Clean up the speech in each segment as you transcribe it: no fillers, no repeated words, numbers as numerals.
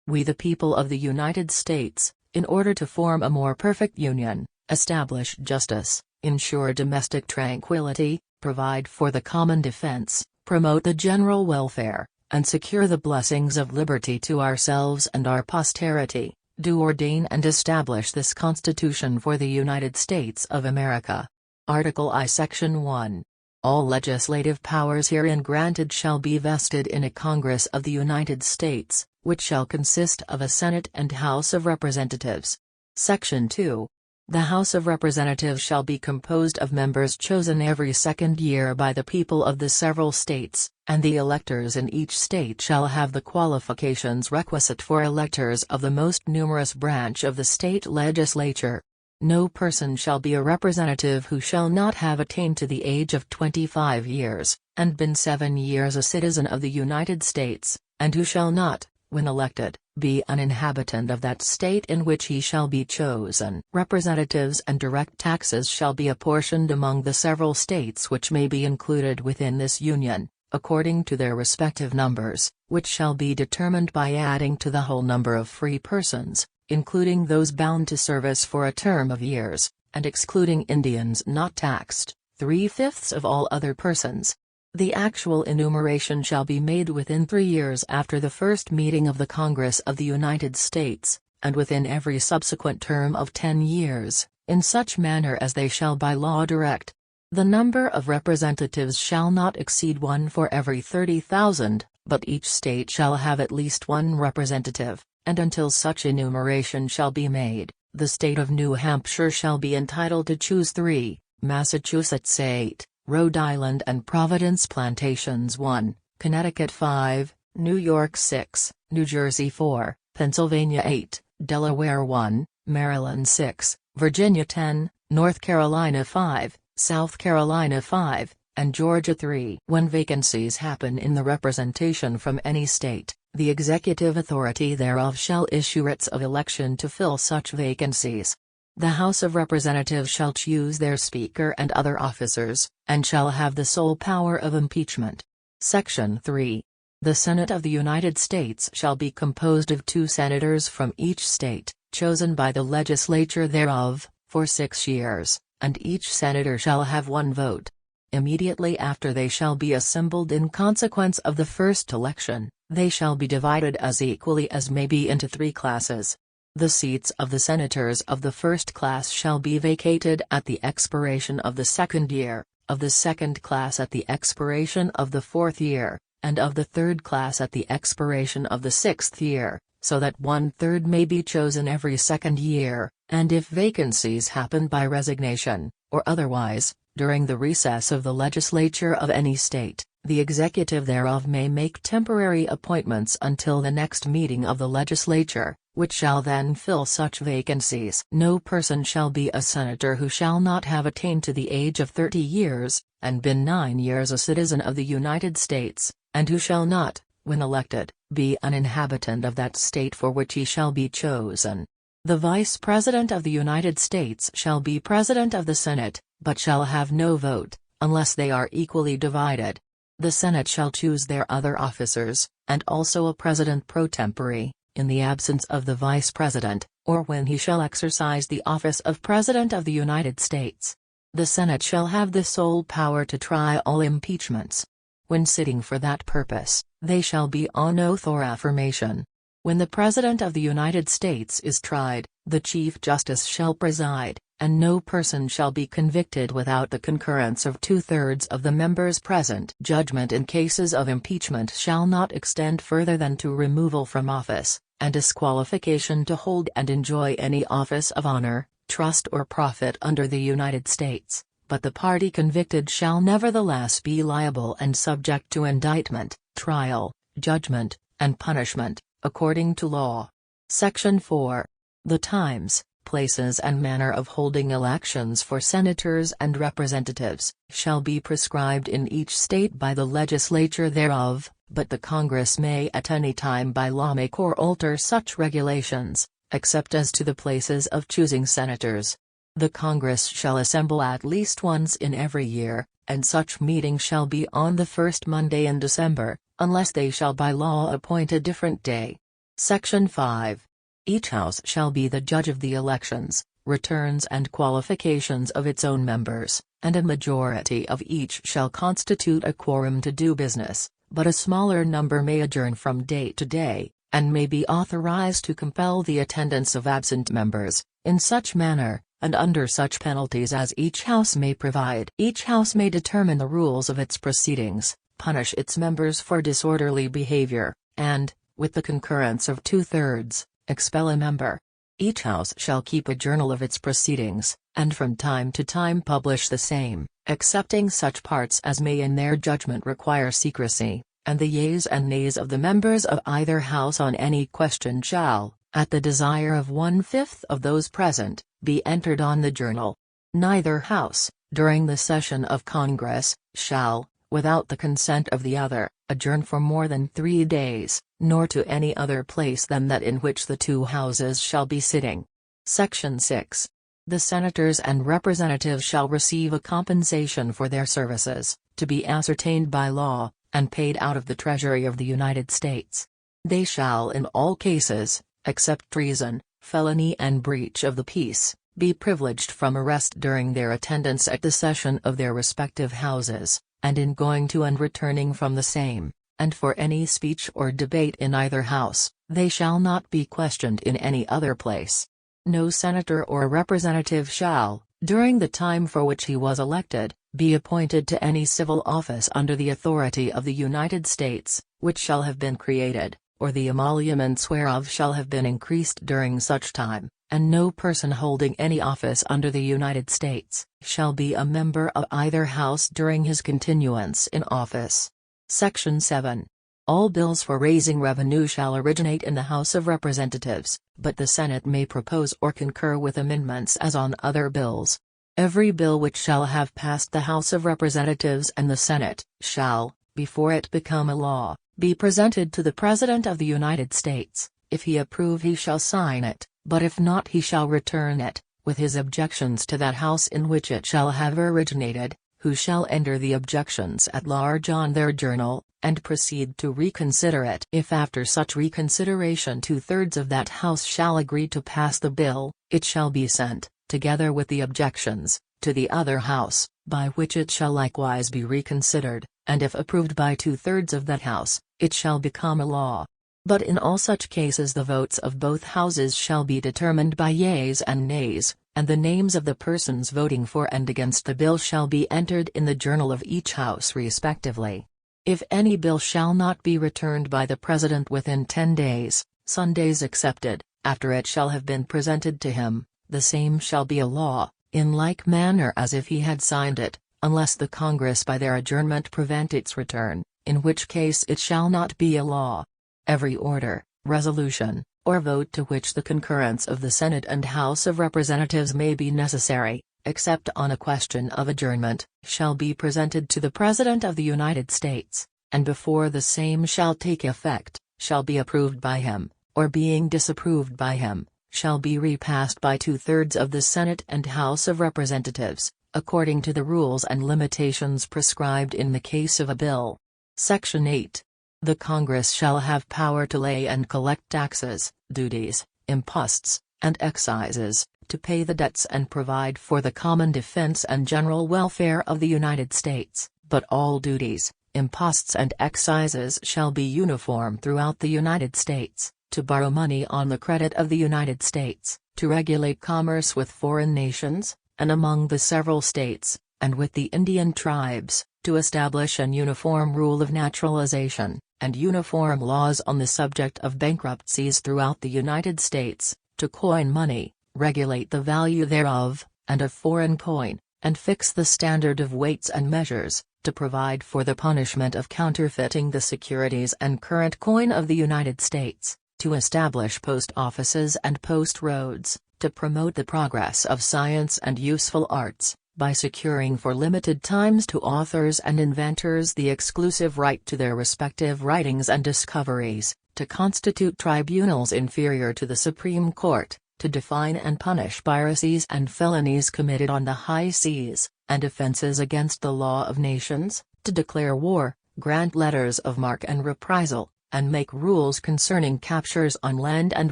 We the people of the United States, in order to form a more perfect union, establish justice, ensure domestic tranquility, provide for the common defense, promote the general welfare, and secure the blessings of liberty to ourselves and our posterity, do ordain and establish this Constitution for the United States of America. Article I Section 1. All legislative powers herein granted shall be vested in a Congress of the United States, which shall consist of a Senate and House of Representatives. Section 2. The House of Representatives shall be composed of members chosen every second year by the people of the several states, and the electors in each state shall have the qualifications requisite for electors of the most numerous branch of the state legislature. No person shall be a representative who shall not have attained to the age of 25 years, and been 7 years a citizen of the United States, and who shall not, when elected, be an inhabitant of that state in which he shall be chosen. Representatives and direct taxes shall be apportioned among the several states which may be included within this Union, according to their respective numbers, which shall be determined by adding to the whole number of free persons, including those bound to service for a term of years, and excluding Indians not taxed, 3/5 of all other persons. The actual enumeration shall be made within 3 years after the first meeting of the Congress of the United States, and within every subsequent term of 10 years, in such manner as they shall by law direct. The number of representatives shall not exceed 1 for every 30,000, but each state shall have at least 1 representative, and until such enumeration shall be made, the state of New Hampshire shall be entitled to choose 3, Massachusetts 8, Rhode Island and Providence Plantations 1, Connecticut 5, New York 6, New Jersey 4, Pennsylvania 8, Delaware 1, Maryland 6, Virginia 10, North Carolina 5, South Carolina 5, and Georgia 3. When vacancies happen in the representation from any state, the executive authority thereof shall issue writs of election to fill such vacancies. The House of Representatives shall choose their Speaker and other officers, and shall have the sole power of impeachment. Section 3. The Senate of the United States shall be composed of 2 senators from each state, chosen by the legislature thereof, for 6 years, and each senator shall have 1 vote. Immediately after they shall be assembled in consequence of the first election, they shall be divided as equally as may be into 3 classes. The seats of the senators of the first class shall be vacated at the expiration of the second year, of the second class at the expiration of the 4th year, and of the third class at the expiration of the 6th year, so that 1/3 may be chosen every second year, and if vacancies happen by resignation, or otherwise, during the recess of the legislature of any state, the executive thereof may make temporary appointments until the next meeting of the legislature, which shall then fill such vacancies. No person shall be a senator who shall not have attained to the age of 30 years, and been 9 years a citizen of the United States, and who shall not, when elected, be an inhabitant of that state for which he shall be chosen. The Vice President of the United States shall be President of the Senate, but shall have no vote, unless they are equally divided. The Senate shall choose their other officers, and also a President pro tempore, in the absence of the Vice President, or when he shall exercise the office of President of the United States. The Senate shall have the sole power to try all impeachments. When sitting for that purpose, they shall be on oath or affirmation. When the President of the United States is tried, the Chief Justice shall preside, and no person shall be convicted without the concurrence of 2/3 of the members present. Judgment in cases of impeachment shall not extend further than to removal from office, and disqualification to hold and enjoy any office of honor, trust or profit under the United States, but the party convicted shall nevertheless be liable and subject to indictment, trial, judgment, and punishment, according to law. Section 4. The times, places and manner of holding elections for senators and representatives, shall be prescribed in each state by the legislature thereof, but the Congress may at any time by law make or alter such regulations, except as to the places of choosing senators. The Congress shall assemble at least once in every year, and such meeting shall be on the first Monday in December, unless they shall by law appoint a different day. Section 5. Each House shall be the judge of the elections, returns and qualifications of its own members, and a majority of each shall constitute a quorum to do business, but a smaller number may adjourn from day to day, and may be authorized to compel the attendance of absent members, in such manner, and under such penalties as each House may provide. Each House may determine the rules of its proceedings, punish its members for disorderly behavior, and, with the concurrence of 2/3, expel a member. Each House shall keep a journal of its proceedings, and from time to time publish the same, excepting such parts as may in their judgment require secrecy, and the yeas and nays of the members of either House on any question shall, at the desire of 1/5 of those present, be entered on the journal. Neither House, during the session of Congress, shall, without the consent of the other, adjourn for more than 3 days, nor to any other place than that in which the two Houses shall be sitting. Section 6. The Senators and Representatives shall receive a compensation for their services, to be ascertained by law, and paid out of the Treasury of the United States. They shall in all cases, except treason, felony and breach of the peace, be privileged from arrest during their attendance at the session of their respective Houses, and in going to and returning from the same, and for any speech or debate in either House, they shall not be questioned in any other place. No senator or representative shall, during the time for which he was elected, be appointed to any civil office under the authority of the United States, which shall have been created, or the emoluments whereof shall have been increased during such time, and no person holding any office under the United States shall be a member of either House during his continuance in office. Section 7. All bills for raising revenue shall originate in the House of Representatives, but the Senate may propose or concur with amendments as on other bills. Every bill which shall have passed the House of Representatives and the Senate, shall, before it become a law, be presented to the President of the United States. If he approve he shall sign it, but if not he shall return it, with his objections to that House in which it shall have originated, who shall enter the objections at large on their journal, and proceed to reconsider it. If after such reconsideration 2/3 of that House shall agree to pass the bill, it shall be sent, together with the objections, to the other House, by which it shall likewise be reconsidered, and if approved by 2/3 of that House, it shall become a law. But in all such cases the votes of both Houses shall be determined by yeas and nays, and the names of the persons voting for and against the bill shall be entered in the journal of each House respectively. If any bill shall not be returned by the President within 10 days, Sundays excepted, after it shall have been presented to him, the same shall be a law, in like manner as if he had signed it, unless the Congress by their adjournment prevent its return, in which case it shall not be a law. Every order, resolution, or vote to which the concurrence of the Senate and House of Representatives may be necessary, except on a question of adjournment, shall be presented to the President of the United States, and before the same shall take effect, shall be approved by him, or being disapproved by him, shall be repassed by 2/3 of the Senate and House of Representatives, according to the rules and limitations prescribed in the case of a bill. Section 8. The Congress shall have power to lay and collect taxes, duties, imposts, and excises, to pay the debts and provide for the common defense and general welfare of the United States, but all duties, imposts and excises shall be uniform throughout the United States, to borrow money on the credit of the United States, to regulate commerce with foreign nations, and among the several states, and with the Indian tribes, to establish an uniform rule of naturalization, and uniform laws on the subject of bankruptcies throughout the United States, to coin money, regulate the value thereof, and of foreign coin, and fix the standard of weights and measures, to provide for the punishment of counterfeiting the securities and current coin of the United States, to establish post offices and post roads, to promote the progress of science and useful arts, by securing for limited times to authors and inventors the exclusive right to their respective writings and discoveries, to constitute tribunals inferior to the Supreme Court, to define and punish piracies and felonies committed on the high seas, and offenses against the law of nations, to declare war, grant letters of marque and reprisal, and make rules concerning captures on land and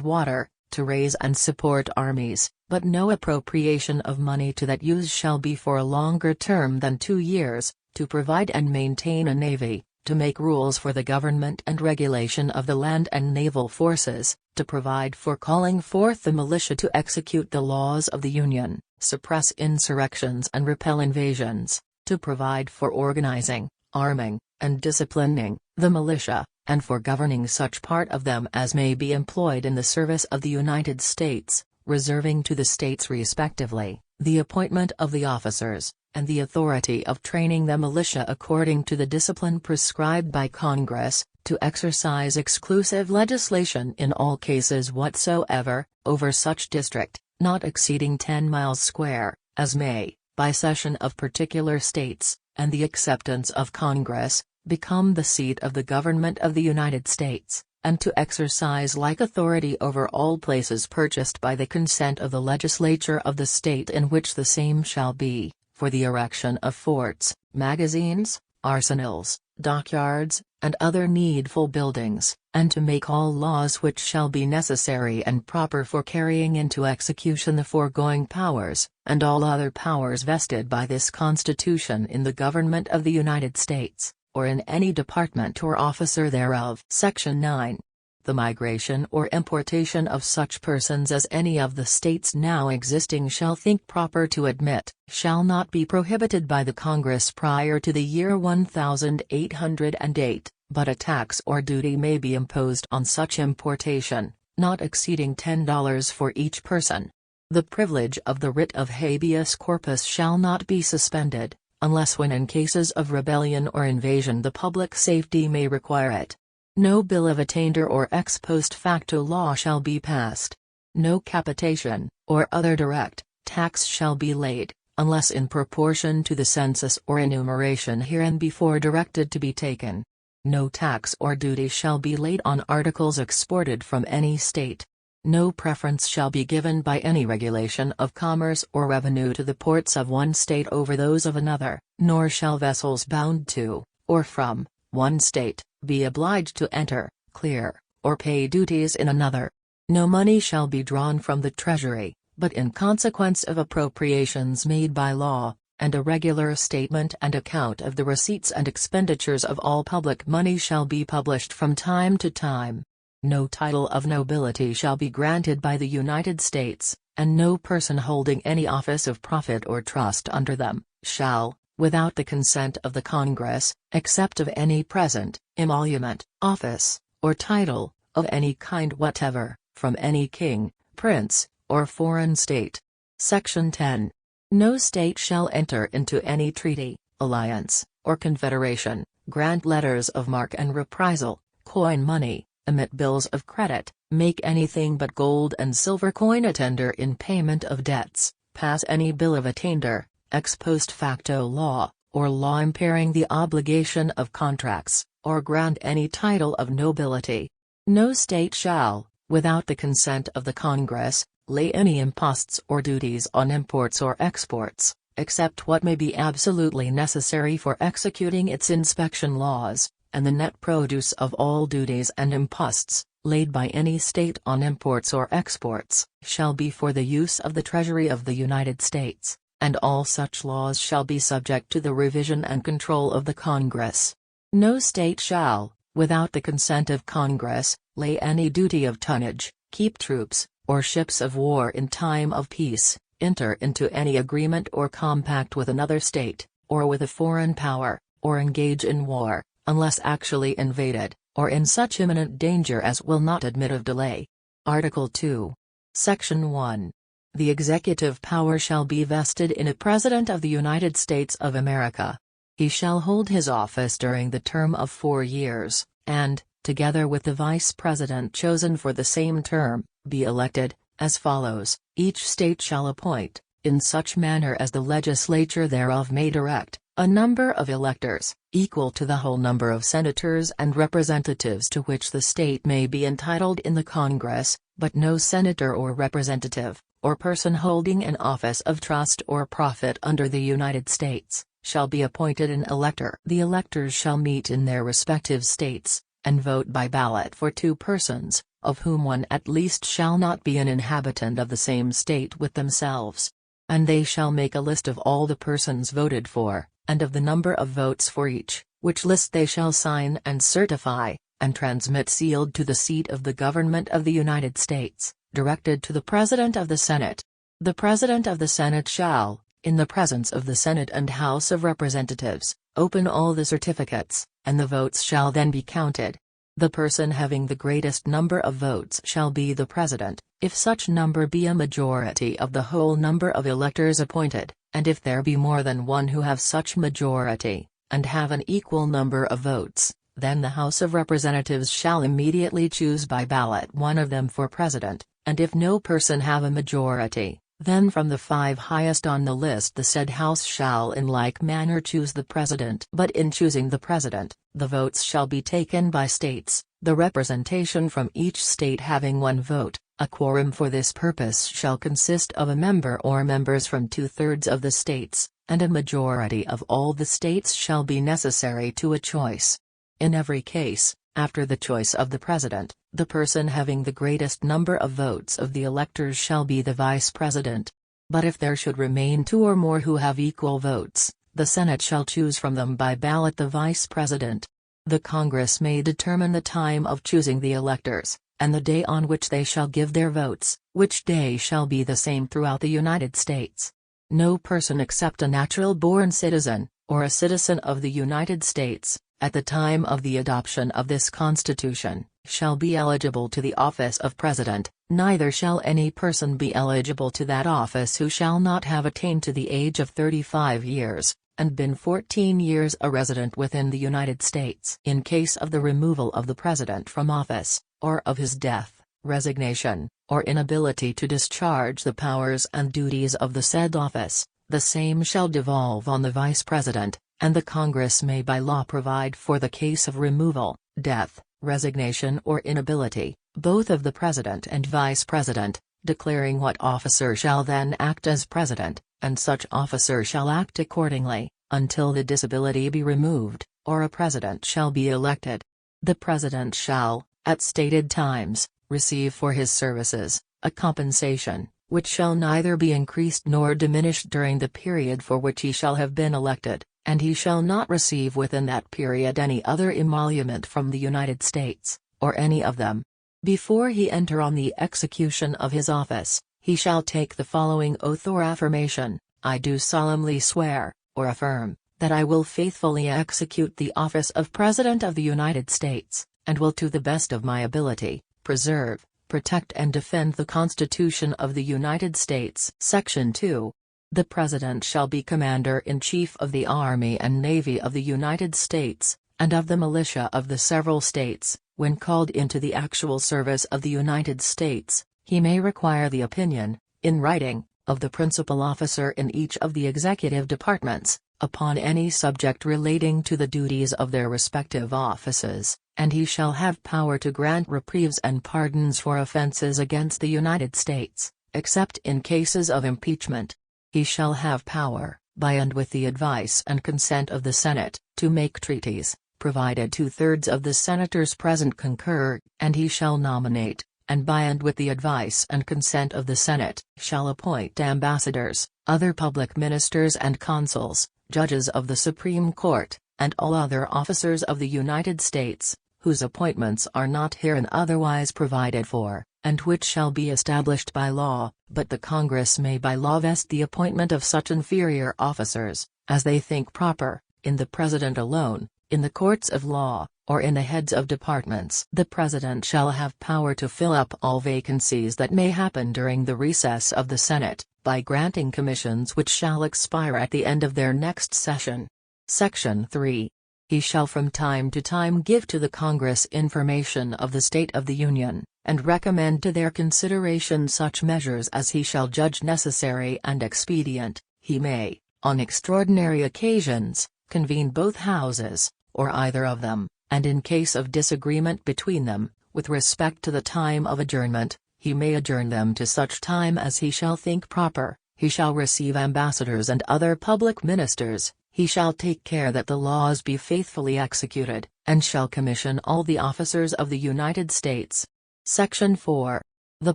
water, to raise and support armies, but no appropriation of money to that use shall be for a longer term than 2 years, to provide and maintain a navy, to make rules for the government and regulation of the land and naval forces, to provide for calling forth the militia to execute the laws of the Union, suppress insurrections and repel invasions, to provide for organizing, arming, and disciplining the militia, and for governing such part of them as may be employed in the service of the United States, reserving to the states respectively, the appointment of the officers, and the authority of training the militia according to the discipline prescribed by Congress, to exercise exclusive legislation in all cases whatsoever, over such district, not exceeding 10 miles square, as may, by cession of particular states, and the acceptance of Congress, become the seat of the government of the United States, and to exercise like authority over all places purchased by the consent of the legislature of the state in which the same shall be, for the erection of forts, magazines, arsenals, dockyards, and other needful buildings, and to make all laws which shall be necessary and proper for carrying into execution the foregoing powers, and all other powers vested by this Constitution in the government of the United States, or in any department or officer thereof. Section 9. The migration or importation of such persons as any of the states now existing shall think proper to admit, shall not be prohibited by the Congress prior to the year 1808, but a tax or duty may be imposed on such importation, not exceeding $10 for each person. The privilege of the writ of habeas corpus shall not be suspended, unless when in cases of rebellion or invasion the public safety may require it. No bill of attainder or ex post facto law shall be passed. No capitation, or other direct, tax shall be laid, unless in proportion to the census or enumeration hereinbefore directed to be taken. No tax or duty shall be laid on articles exported from any state. No preference shall be given by any regulation of commerce or revenue to the ports of one state over those of another, nor shall vessels bound to, or from, one state, be obliged to enter, clear, or pay duties in another. No money shall be drawn from the Treasury, but in consequence of appropriations made by law, and a regular statement and account of the receipts and expenditures of all public money shall be published from time to time. No title of nobility shall be granted by the United States, and no person holding any office of profit or trust under them, shall, without the consent of the Congress, accept of any present, emolument, office, or title, of any kind whatever, from any king, prince, or foreign state. Section 10. No state shall enter into any treaty, alliance, or confederation, grant letters of marque and reprisal, coin money, emit bills of credit, make anything but gold and silver coin a tender in payment of debts, pass any bill of attainder, ex post facto law, or law impairing the obligation of contracts, or grant any title of nobility. No state shall, without the consent of the Congress, lay any imposts or duties on imports or exports, except what may be absolutely necessary for executing its inspection laws, and the net produce of all duties and imposts, laid by any state on imports or exports, shall be for the use of the Treasury of the United States, and all such laws shall be subject to the revision and control of the Congress. No state shall, without the consent of Congress, lay any duty of tonnage, keep troops, or ships of war in time of peace, enter into any agreement or compact with another state, or with a foreign power, or engage in war, unless actually invaded, or in such imminent danger as will not admit of delay. Article 2. Section 1. The executive power shall be vested in a President of the United States of America. He shall hold his office during the term of 4 years, and, together with the Vice President chosen for the same term, be elected, as follows: each state shall appoint, in such manner as the legislature thereof may direct, a number of electors, equal to the whole number of senators and representatives to which the state may be entitled in the Congress, but no senator or representative, or person holding an office of trust or profit under the United States, shall be appointed an elector. The electors shall meet in their respective states, and vote by ballot for 2 persons, of whom one at least shall not be an inhabitant of the same state with themselves. And they shall make a list of all the persons voted for, and of the number of votes for each, which list they shall sign and certify, and transmit sealed to the seat of the government of the United States, directed to the President of the Senate. The President of the Senate shall, in the presence of the Senate and House of Representatives, open all the certificates, and the votes shall then be counted. The person having the greatest number of votes shall be the President, if such number be a majority of the whole number of electors appointed, and if there be more than one who have such majority, and have an equal number of votes, then the House of Representatives shall immediately choose by ballot one of them for President, and if no person have a majority, then from the 5 highest on the list the said House shall in like manner choose the President. But in choosing the President, the votes shall be taken by states, the representation from each state having 1 vote. A quorum for this purpose shall consist of a member or members from 2/3 of the states, and a majority of all the states shall be necessary to a choice. In every case, after the choice of the President, the person having the greatest number of votes of the electors shall be the Vice President. But if there should remain 2 or more who have equal votes, the Senate shall choose from them by ballot the Vice President. The Congress may determine the time of choosing the electors, and the day on which they shall give their votes, which day shall be the same throughout the United States. No person except a natural-born citizen, or a citizen of the United States, at the time of the adoption of this Constitution, shall be eligible to the office of President, neither shall any person be eligible to that office who shall not have attained to the age of 35 years, and been 14 years a resident within the United States. In case of the removal of the President from office, or of his death, resignation, or inability to discharge the powers and duties of the said office, the same shall devolve on the Vice President, and the Congress may by law provide for the case of removal, death, resignation or inability, both of the President and Vice President, declaring what officer shall then act as President, and such officer shall act accordingly, until the disability be removed, or a President shall be elected. The President shall, at stated times, receive for his services, a compensation, which shall neither be increased nor diminished during the period for which he shall have been elected, and he shall not receive within that period any other emolument from the United States, or any of them. Before he enter on the execution of his office, he shall take the following oath or affirmation: I do solemnly swear, or affirm, that I will faithfully execute the office of President of the United States, and will to the best of my ability, preserve, protect and defend the Constitution of the United States. Section 2. The President shall be Commander-in-Chief of the Army and Navy of the United States, and of the militia of the several states. When called into the actual service of the United States, he may require the opinion, in writing, of the principal officer in each of the executive departments, upon any subject relating to the duties of their respective offices, and he shall have power to grant reprieves and pardons for offenses against the United States, except in cases of impeachment. He shall have power, by and with the advice and consent of the Senate, to make treaties, provided 2/3 of the senators present concur, and he shall nominate, and by and with the advice and consent of the Senate, shall appoint ambassadors, other public ministers and consuls, judges of the Supreme Court, and all other officers of the United States, whose appointments are not herein otherwise provided for, and which shall be established by law, but the Congress may by law vest the appointment of such inferior officers, as they think proper, in the President alone, in the courts of law, or in the heads of departments. The President shall have power to fill up all vacancies that may happen during the recess of the Senate, by granting commissions which shall expire at the end of their next session. Section 3. He shall from time to time give to the Congress information of the state of the Union, and recommend to their consideration such measures as he shall judge necessary and expedient. He may, on extraordinary occasions, convene both houses, or either of them, and in case of disagreement between them, with respect to the time of adjournment, he may adjourn them to such time as he shall think proper. He shall receive ambassadors and other public ministers. He shall take care that the laws be faithfully executed, and shall commission all the officers of the United States. Section 4. The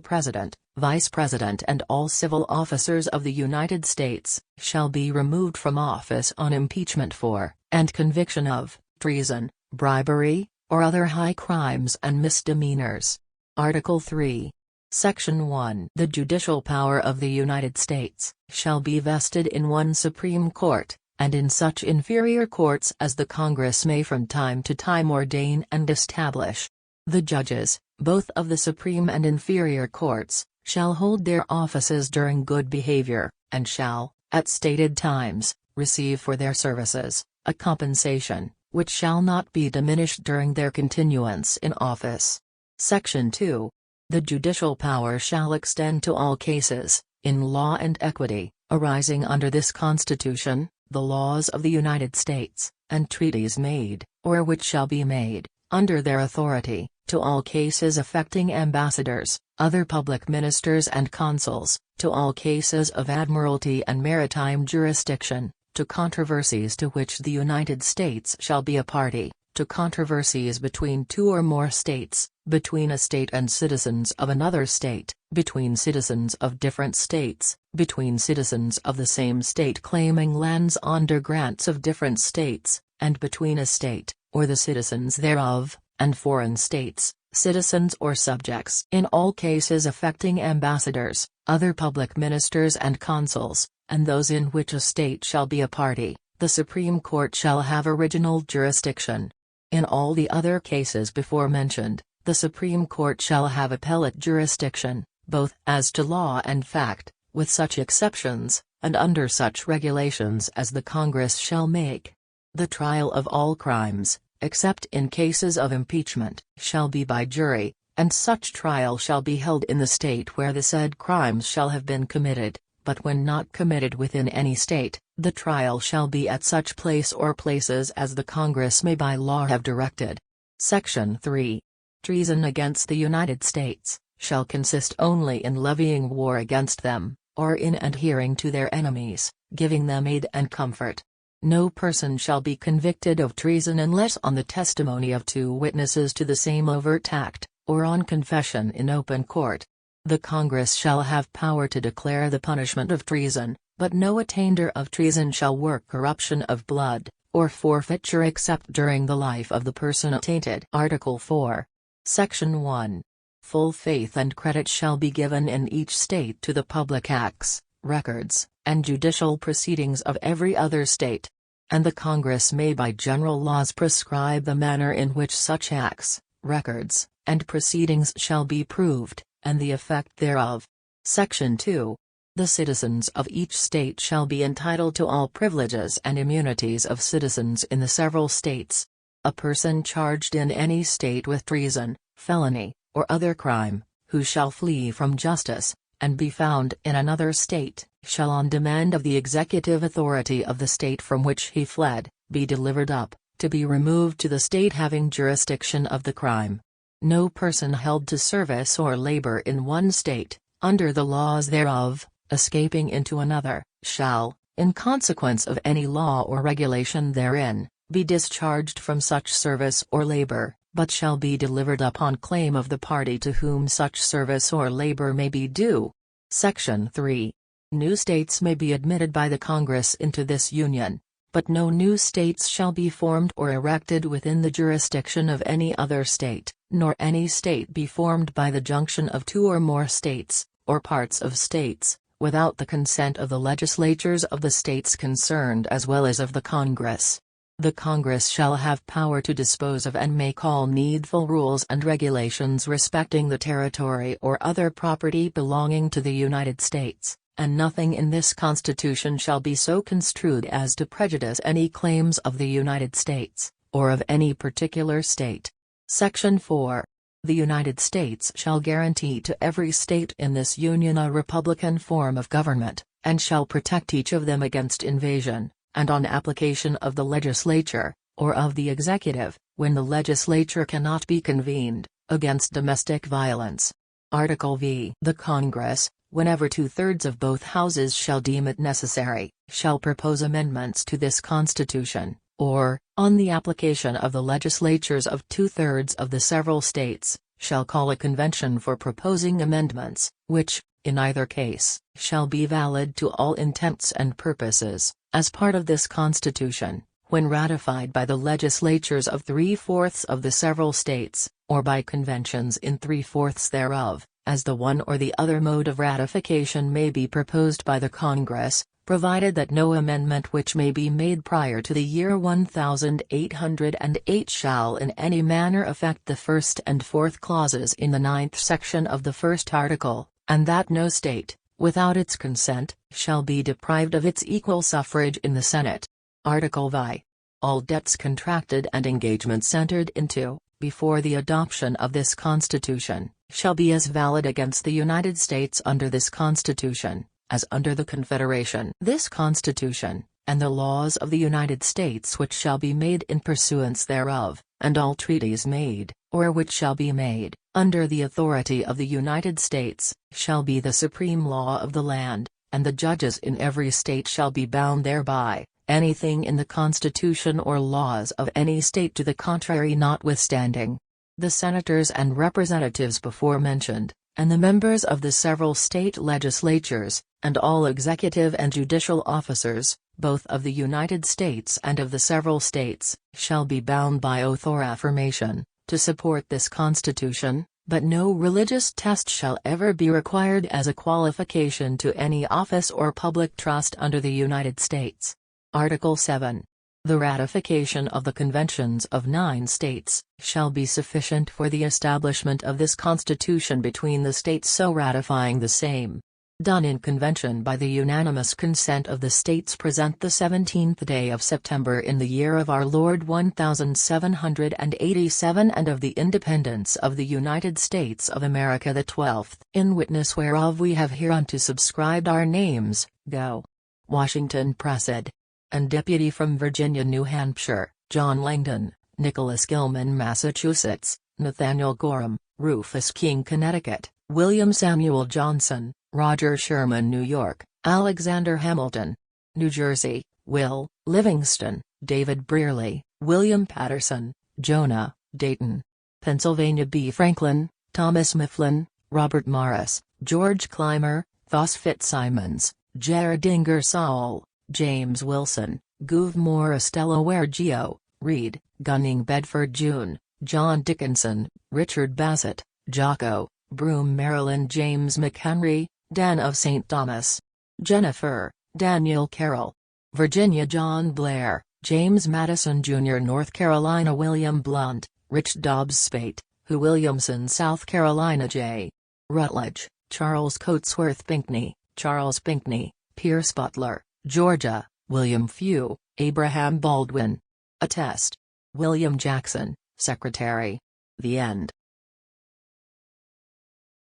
President, Vice President and all civil officers of the United States shall be removed from office on impeachment for, and conviction of, treason, bribery, or other high crimes and misdemeanors. Article 3. Section 1. The judicial power of the United States shall be vested in one Supreme Court, and in such inferior courts as the Congress may from time to time ordain and establish. The judges, both of the Supreme and inferior courts, shall hold their offices during good behavior, and shall, at stated times, receive for their services, a compensation, which shall not be diminished during their continuance in office. Section 2. The judicial power shall extend to all cases, in law and equity, arising under this Constitution, the laws of the United States, and treaties made, or which shall be made, under their authority, to all cases affecting ambassadors, other public ministers and consuls, to all cases of admiralty and maritime jurisdiction, to controversies to which the United States shall be a party, to controversies between two or more states, between a state and citizens of another state, between citizens of different states, between citizens of the same state claiming lands under grants of different states, and between a state, or the citizens thereof, and foreign states, citizens or subjects. In all cases affecting ambassadors, other public ministers and consuls, and those in which a state shall be a party, the Supreme Court shall have original jurisdiction. In all the other cases before mentioned, the Supreme Court shall have appellate jurisdiction, both as to law and fact, with such exceptions, and under such regulations as the Congress shall make. The trial of all crimes, except in cases of impeachment, shall be by jury, and such trial shall be held in the state where the said crimes shall have been committed, but when not committed within any state, the trial shall be at such place or places as the Congress may by law have directed. Section 3. Treason against the United States shall consist only in levying war against them, or in adhering to their enemies, giving them aid and comfort. No person shall be convicted of treason unless on the testimony of two witnesses to the same overt act, or on confession in open court. The Congress shall have power to declare the punishment of treason, but no attainder of treason shall work corruption of blood, or forfeiture except during the life of the person attainted. Article 4. Section 1. Full faith and credit shall be given in each state to the public acts, records, and judicial proceedings of every other state. And the Congress may by general laws prescribe the manner in which such acts, records, and proceedings shall be proved, and the effect thereof. Section 2. The citizens of each state shall be entitled to all privileges and immunities of citizens in the several states. A person charged in any state with treason, felony, or other crime, who shall flee from justice, and be found in another state, shall on demand of the executive authority of the state from which he fled, be delivered up, to be removed to the state having jurisdiction of the crime. No person held to service or labor in one state, under the laws thereof, escaping into another, shall, in consequence of any law or regulation therein, be discharged from such service or labor, but shall be delivered up on claim of the party to whom such service or labor may be due. Section 3. New states may be admitted by the Congress into this Union, but no new states shall be formed or erected within the jurisdiction of any other state, nor any state be formed by the junction of two or more states, or parts of states, without the consent of the legislatures of the states concerned as well as of the Congress. The Congress shall have power to dispose of and make all needful rules and regulations respecting the territory or other property belonging to the United States, and nothing in this Constitution shall be so construed as to prejudice any claims of the United States, or of any particular state. Section 4. The United States shall guarantee to every state in this Union a republican form of government, and shall protect each of them against invasion, and on application of the legislature, or of the executive, when the legislature cannot be convened, against domestic violence. Article V. The Congress, whenever 2/3 of both houses shall deem it necessary, shall propose amendments to this Constitution, or, on the application of the legislatures of 2/3 of the several states, shall call a convention for proposing amendments, which, in either case, shall be valid to all intents and purposes, as part of this Constitution, when ratified by the legislatures of 3/4 of the several states, or by conventions in 3/4 thereof, as the one or the other mode of ratification may be proposed by the Congress, provided that no amendment which may be made prior to the year 1808 shall in any manner affect the first and fourth clauses in the 9th section of the first article, and that no state, without its consent, shall be deprived of its equal suffrage in the Senate. Article V. All debts contracted and engagements entered into, before the adoption of this Constitution, shall be as valid against the United States under this Constitution, as under the Confederation. This Constitution, and the laws of the United States which shall be made in pursuance thereof, and all treaties made, or which shall be made, under the authority of the United States, shall be the supreme law of the land, and the judges in every state shall be bound thereby, anything in the Constitution or laws of any state to the contrary notwithstanding. The senators and representatives before mentioned, and the members of the several state legislatures, and all executive and judicial officers, both of the United States and of the several states, shall be bound by oath or affirmation, to support this Constitution, but no religious test shall ever be required as a qualification to any office or public trust under the United States. Article 7. The ratification of the conventions of 9 states, shall be sufficient for the establishment of this Constitution between the states so ratifying the same. Done in convention by the unanimous consent of the states present the 17th day of September in the year of our Lord 1787 and of the independence of the United States of America the 12th. In witness whereof we have hereunto subscribed our names, Go. Washington Pressed. And Deputy from Virginia, New Hampshire, John Langdon, Nicholas Gilman, Massachusetts, Nathaniel Gorham, Rufus King, Connecticut, William Samuel Johnson, Roger Sherman, New York, Alexander Hamilton, New Jersey, Will Livingston, David Brearley, William Patterson, Jonah, Dayton, Pennsylvania, B. Franklin, Thomas Mifflin, Robert Morris, George Clymer, Thos Fitzsimons, Jared Ingersoll, James Wilson, Gouverneur Morris, Delaware, Geo. Reed, Gunning, Bedford, June, John Dickinson, Richard Bassett, Jocko, Broome, Maryland, James McHenry, Dan of St. Thomas, Jennifer, Daniel Carroll, Virginia, John Blair, James Madison Jr., North Carolina, William Blount, Rich Dobbs Spate, Hugh Williamson, South Carolina, J. Rutledge, Charles Coatsworth Pinckney, Charles Pinckney, Pierce Butler, Georgia, William Few, Abraham Baldwin. Attest. William Jackson, Secretary. The End.